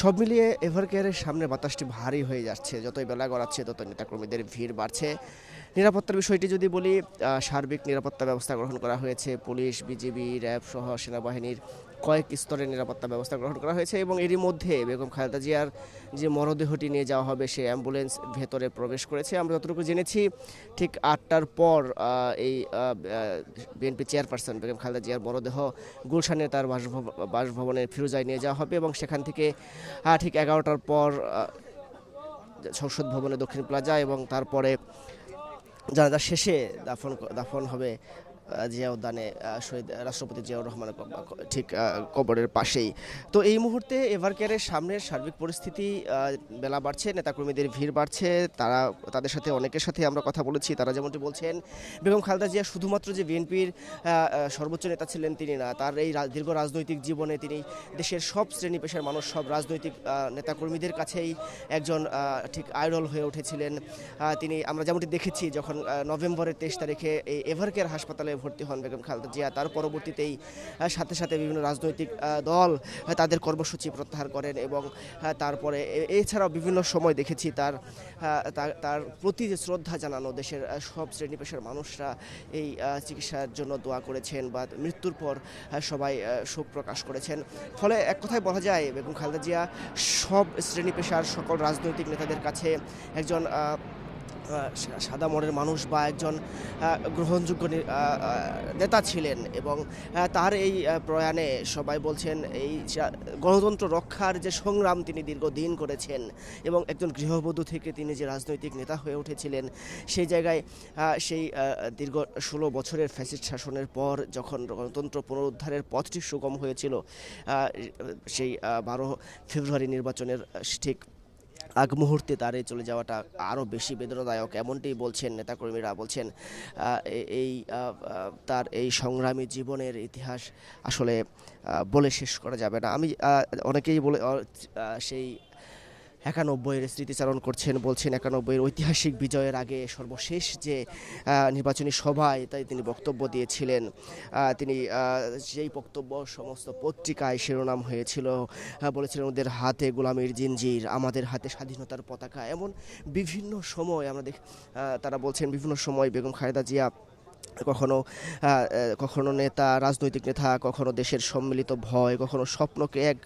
সব মিলিয়ে এভারকেয়ারের সামনে বাতাসটি ভারী হয়ে যাচ্ছে। যতই বেলা গড়াচ্ছে তত নেতাকর্মীদের ভিড় বাড়ছে। নিরাপত্তার বিষয়টি যদি বলি, সার্বিক নিরাপত্তা ব্যবস্থা গ্রহণ করা হয়েছে। পুলিশ, বিজিবি, র্যাব সহ সেনাবাহিনীর কয়েক স্তরের নিরাপত্তা ব্যবস্থা গ্রহণ করা হয়েছে এবং এরই মধ্যে বেগম খালেদা জিয়ার যে মরদেহটি নিয়ে যাওয়া হবে সে অ্যাম্বুলেন্স ভেতরে প্রবেশ করেছে। আমরা যতটুকু জেনেছি ঠিক ৮টার পর এই বিএনপি চেয়ারপারসন বেগম খালেদা জিয়ার মরদেহ গুলশানে তার বাসভবনের ফিরোজায় নিয়ে যাওয়া হবে এবং সেখান থেকে ঠিক ১১টার পর সংসদ ভবনে দক্ষিণ প্লাজা এবং তারপরে জানাজা শেষে দাফন হবে জিয়া উদ্যানে শহীদ রাষ্ট্রপতি জিয়াউর রহমানের ঠিক কবরের পাশেই। তো এই মুহূর্তে এভারকেয়ারের সামনের সার্বিক পরিস্থিতি, বেলা বাড়ছে, নেতাকর্মীদের ভিড় বাড়ছে। তাদের সাথে অনেকের সাথে আমরা কথা বলেছি। তারা যেমনটি বলছেন, বেগম খালেদা জিয়া শুধুমাত্র যে বিএনপির সর্বোচ্চ নেতা ছিলেন তিনি না, তার এই দীর্ঘ রাজনৈতিক জীবনে তিনি দেশের সব শ্রেণী পেশার মানুষ, সব রাজনৈতিক নেতাকর্মীদের কাছেই একজন ঠিক আইডল হয়ে উঠেছিলেন। তিনি আমরা যেমনটি দেখেছি যখন নভেম্বরের 23 তারিখে এই এভারকেয়ার হাসপাতালে ভর্তি হন বেগম খালেদা জিয়া, তার পরবর্তীতেই সাথে সাথে বিভিন্ন রাজনৈতিক দল তাদের কর্মসূচি প্রত্যাহার করেন এবং তারপরে এছাড়াও বিভিন্ন সময় দেখেছি তার প্রতি যে শ্রদ্ধা জানানো দেশের সব শ্রেণী পেশার মানুষরা এই চিকিৎসার জন্য দোয়া করেছেন বা মৃত্যুর পর সবাই শোক প্রকাশ করেছেন। ফলে এক কথায় বলা যায় বেগম খালেদা জিয়া সব শ্রেণী পেশার সকল রাজনৈতিক নেতাদের কাছে একজন সাদা মনের মানুষ বা একজন গ্রহণযোগ্য নেতা ছিলেন এবং তার এই প্রয়াণে সবাই বলছেন এই গণতন্ত্র রক্ষার যে সংগ্রাম তিনি দীর্ঘদিন করেছেন এবং একজন গৃহবধূ থেকে তিনি যে রাজনৈতিক নেতা হয়ে উঠেছিলেন, সেই জায়গায় সেই দীর্ঘ ১৬ বছরের ফ্যাসিস্ট শাসনের পর যখন গণতন্ত্র পুনরুদ্ধারের পথটি সুগম হয়েছিল, সেই ১২ ফেব্রুয়ারি নির্বাচনের ঠিক আগ মুহূর্তে তার এই চলে যাওয়াটা আরও বেশি বেদনাদায়ক, এমনটি বলছেন নেতাকর্মীরা। বলছেন এই তার এই সংগ্রামী জীবনের ইতিহাস আসলে বলে শেষ করা যাবে না। আমি অনেকেই বলে সেই ৯১-এর স্মৃতিচারণ করছেন, বলছেন ৯১-এর ঐতিহাসিক বিজয়ের আগে সর্বশেষ যে নির্বাচনী সভায় তাই তিনি বক্তব্য দিয়েছিলেন, তিনি যেই বক্তব্য সমস্ত পত্রিকায় শিরোনাম হয়েছিল, বলেছিলেন ওদের হাতে গোলামির জিঞ্জির, আমাদের হাতে স্বাধীনতার পতাকা। এমন বিভিন্ন সময় আমরা তারা বলছেন বিভিন্ন সময় বেগম খালেদা জিয়া কখনো নেতা, রাজনৈতিক নেতা, কখনো দেশের সম্মিলিত ভয়, কখনো স্বপ্নকে এক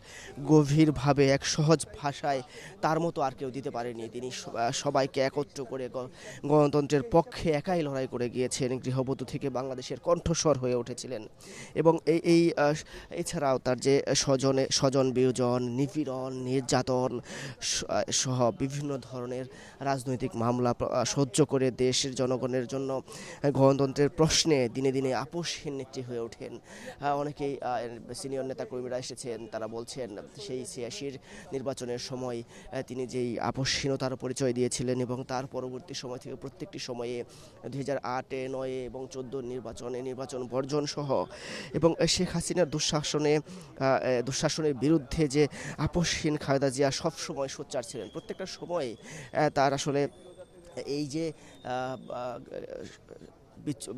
গভীরভাবে এক সহজ ভাষায় তার মতো আর কেউ দিতে পারেনি। তিনি সবাইকে একত্র করে গণতন্ত্রের পক্ষে একাই লড়াই করে গিয়েছেন, গৃহবধূ থেকে বাংলাদেশের কণ্ঠস্বর হয়ে উঠেছিলেন এবং এছাড়াও তার যে স্বজন বিয়োজন, নিপীড়ন, নির্যাতন সহ বিভিন্ন ধরনের রাজনৈতিক মামলা সহ্য করে দেশের জনগণের জন্য গণতন্ত্রের প্রশ্নে দিনে দিনে আপোষহীন নেত্রী হয়ে ওঠেন। অনেকেই সিনিয়র নেতাকর্মীরা এসেছেন, তারা বলছেন সেই ৮৬ নির্বাচনের সময় তিনি যেই আপোষহীনতার পরিচয় দিয়েছিলেন এবং তার পরবর্তী সময় থেকে প্রত্যেকটি সময়ে ২০০৮-এ, ৯-এ এবং ১৪ নির্বাচন বর্জন সহ এবং শেখ হাসিনার দুঃশাসনের বিরুদ্ধে যে আপোষহীন খালেদা জিয়া সবসময় সোচ্চার ছিলেন। প্রত্যেকটা সময় তার আসলে এই যে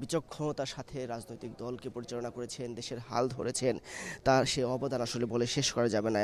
বিচক্ষণতার সাথে রাজনৈতিক দলকে পরিচালনা করেছেন, দেশের হাল ধরেছেন, তার সে অবদান আসলে বলে শেষ করা যাবে না।